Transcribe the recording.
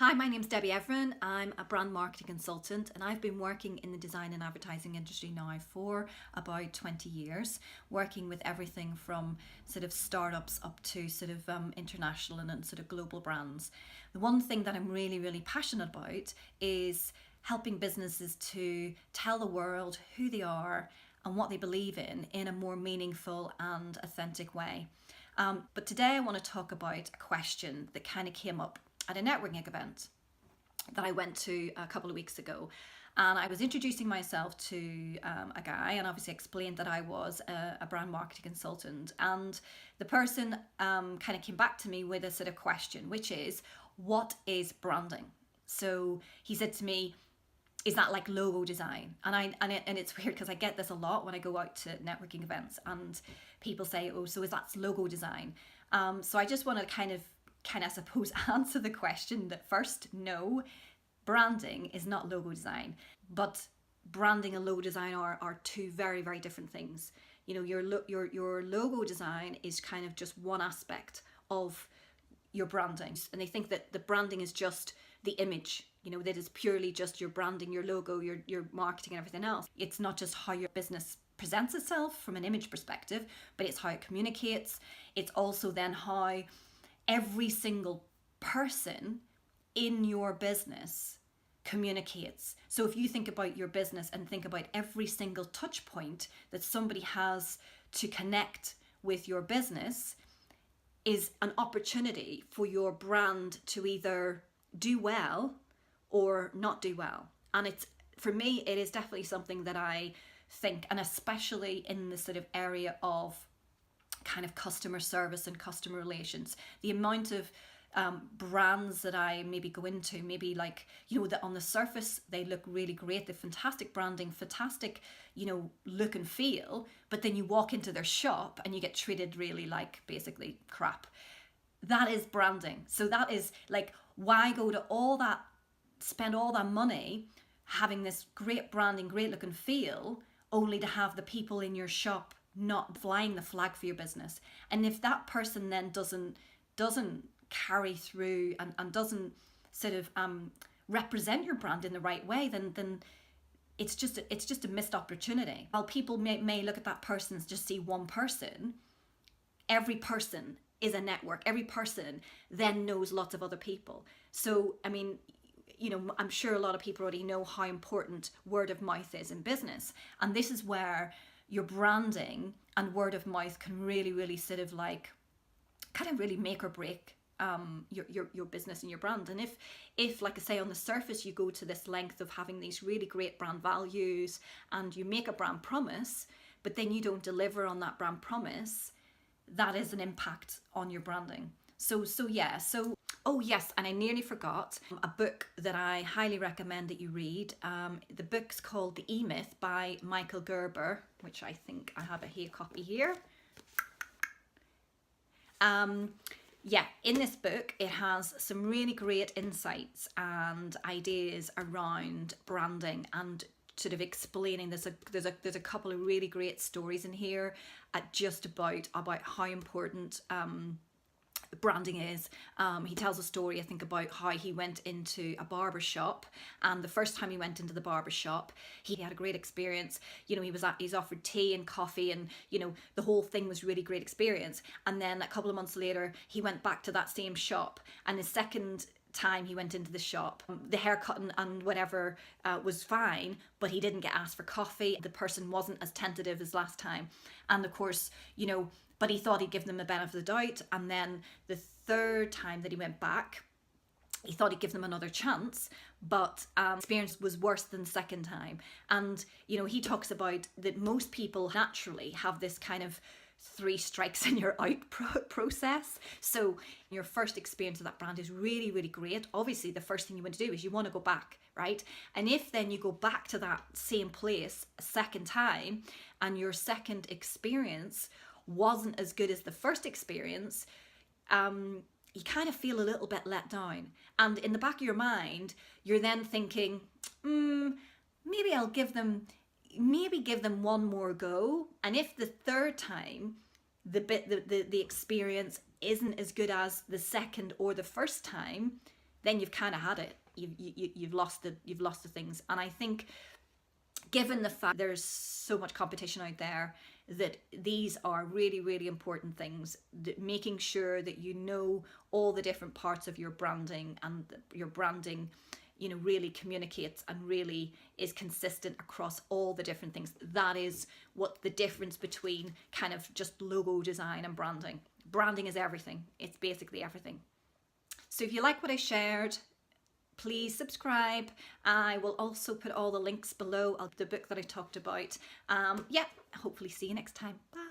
Hi, my name's Debbie Evran. I'm a brand marketing consultant and I've been working in the design and advertising industry now for about 20 years, working with everything from sort of startups up to sort of international and sort of global brands. The one thing that I'm really passionate about is helping businesses to tell the world who they are and what they believe in a more meaningful and authentic way. But today I want to talk about a question that kind of came up at a networking event that I went to a couple of weeks ago. And I was introducing myself to a guy and obviously explained that I was a brand marketing consultant. And the person kind of came back to me with a sort of question, which is, what is branding? So he said to me, is that like logo design? And it's weird because I get this a lot when I go out to networking events and people say, oh, so is that logo design? So I just want to kind of I suppose answer the question that first, no, branding is not logo design, but branding and logo design are two very different things. You know, your logo design is kind of just one aspect of your branding, and they think that the branding is just the image, you know, that is purely just your branding, your logo, your marketing and everything else. It's not just how your business presents itself from an image perspective, but it's how it communicates. It's also then how every single person in your business communicates. So if you think about your business and think about every single touch point that somebody has to connect with your business is an opportunity for your brand to either do well or not do well. And it's, for me, it is definitely something that I think, and especially in the sort of area of kind of customer service and customer relations, the amount of brands that I maybe go into, maybe like, you know, that on the surface they look really great, they're fantastic branding, fantastic, you know, look and feel, but then you walk into their shop and you get treated really like basically crap. That is branding. So that is like, why go to all that, spend all that money having this great branding, great look and feel, only to have the people in your shop not flying the flag for your business? And if that person then doesn't carry through and doesn't sort of represent your brand in the right way, then it's just a missed opportunity. While people may look at that person and just see one person, every person is a network. Every person then knows lots of other people. So I mean, you know, I'm sure a lot of people already know how important word of mouth is in business, and this is where your branding and word of mouth can really sort of like kind of really make or break your business and your brand. And if like I say, on the surface you go to this length of having these really great brand values and you make a brand promise, but then you don't deliver on that brand promise, that is an impact on your branding. So oh yes, and I nearly forgot a book that I highly recommend that you read. The book's called The E-Myth by Michael Gerber, which I think I have a copy here. Yeah, in this book it has some really great insights and ideas around branding and sort of explaining. There's a couple of really great stories in here just about how important branding is. He tells a story, I think, about how he went into a barber shop, and the first time he went into the barber shop he had a great experience. You know, he's offered tea and coffee, and you know, the whole thing was really great experience. And then a couple of months later he went back to that same shop, and the second time he went into the shop, the haircut and whatever was fine, but he didn't get asked for coffee. The person wasn't as tentative as last time, and of course, you know, but he thought he'd give them the benefit of the doubt. And then the third time that he went back, he thought he'd give them another chance, but experience was worse than the second time. And you know, he talks about that most people naturally have this kind of 3 strikes and you're out process. So your first experience of that brand is really great. Obviously the first thing you want to do is you want to go back, right? And if then you go back to that same place a second time and your second experience wasn't as good as the first experience, you kind of feel a little bit let down. And in the back of your mind, you're then thinking, maybe I'll give them one more go. And if the third time the experience isn't as good as the second or the first time, then you've kind of had it. You've lost the things. And I think, given the fact there's so much competition out there, that these are really, really important things, that making sure that you know all the different parts of your branding, and your branding, you know, really communicates and really is consistent across all the different things. That is what the difference between kind of just logo design and branding. Branding is everything. It's basically everything. So if you like what I shared, please subscribe. I will also put all the links below of the book that I talked about. Yeah, hopefully see you next time. Bye.